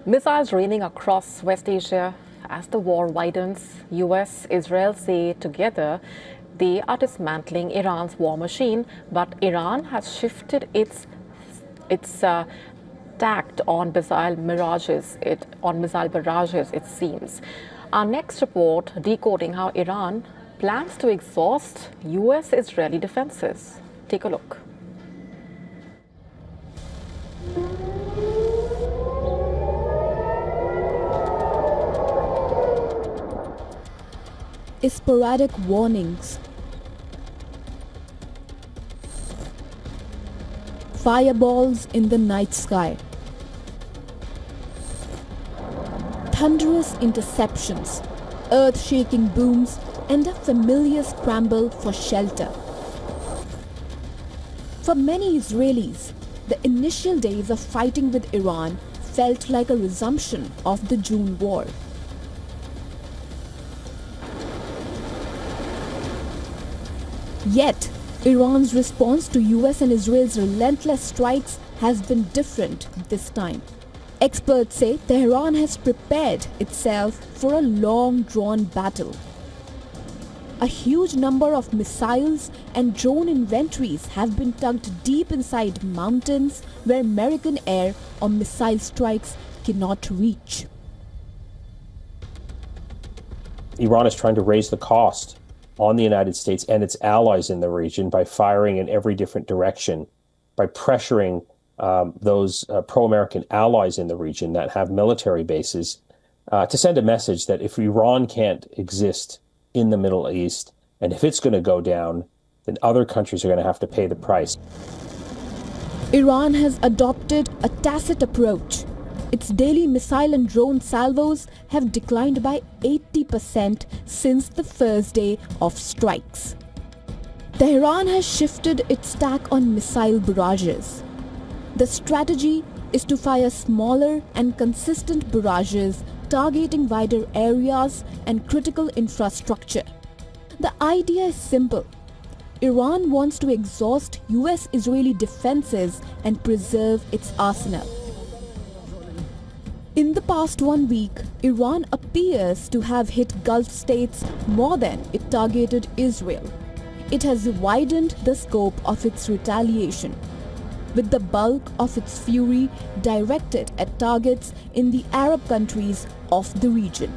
Missiles raining across West Asia as the war widens. US, Israel say together they are dismantling Iran's war machine, but Iran has shifted its tact on missile barrages, it seems. Our next report decoding how Iran plans to exhaust US-Israeli defenses. Take a look. Sporadic warnings, fireballs in the night sky, thunderous interceptions, earth-shaking booms, and a familiar scramble for shelter. For many Israelis, the initial days of fighting with Iran felt like a resumption of the June war. Yet, Iran's response to US and Israel's relentless strikes has been different this time. Experts say Tehran has prepared itself for a long-drawn battle. A huge number of missiles and drone inventories have been tucked deep inside mountains where American air or missile strikes cannot reach. Iran is trying to raise the cost on the United States and its allies in the region by firing in every different direction, by pressuring those pro-American allies in the region that have military bases to send a message that if Iran can't exist in the Middle East, and if it's going to go down, then other countries are going to have to pay the price. Iran has adopted a tacit approach. Its daily missile and drone salvos have declined by 80% since the first day of strikes. Tehran has shifted its tack on missile barrages. The strategy is to fire smaller and consistent barrages targeting wider areas and critical infrastructure. The idea is simple. Iran wants to exhaust US-Israeli defenses and preserve its arsenal. In the past 1 week, Iran appears to have hit Gulf states more than it targeted Israel. It has widened the scope of its retaliation, with the bulk of its fury directed at targets in the Arab countries of the region.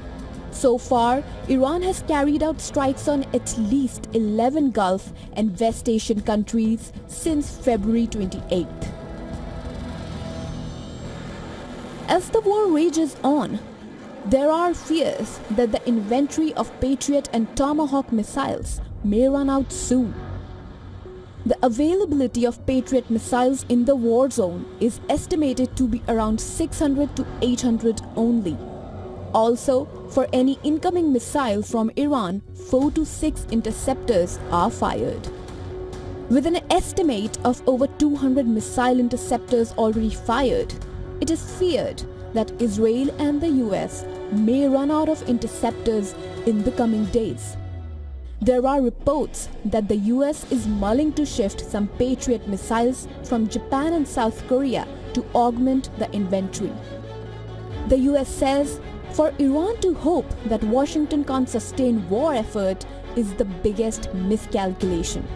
So far, Iran has carried out strikes on at least 11 Gulf and West Asian countries since February 28th. As the war rages on, there are fears that the inventory of Patriot and Tomahawk missiles may run out soon. The availability of Patriot missiles in the war zone is estimated to be around 600 to 800 only. Also, for any incoming missile from Iran, 4 to 6 interceptors are fired. With an estimate of over 200 missile interceptors already fired, it is feared that Israel and the US may run out of interceptors in the coming days. There are reports that the US is mulling to shift some Patriot missiles from Japan and South Korea to augment the inventory. The US says for Iran to hope that Washington can't sustain war effort is the biggest miscalculation.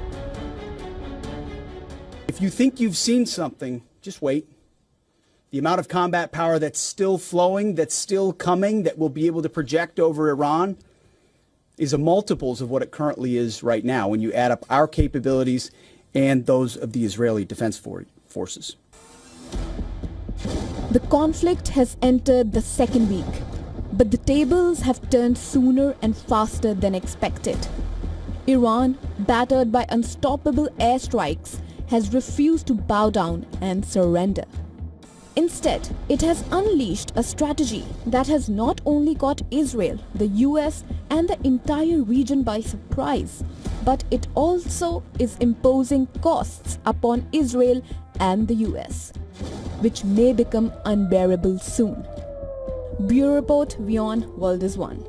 If you think you've seen something, just wait. The amount of combat power that's still flowing, that's still coming, that we'll be able to project over Iran is a multiples of what it currently is right now when you add up our capabilities and those of the Israeli Defense Forces. The conflict has entered the second week, but the tables have turned sooner and faster than expected. Iran, battered by unstoppable airstrikes, has refused to bow down and surrender. Instead, it has unleashed a strategy that has not only caught Israel, the US, and the entire region by surprise, but it also is imposing costs upon Israel and the US, which may become unbearable soon. Bureau Report, WION World is One.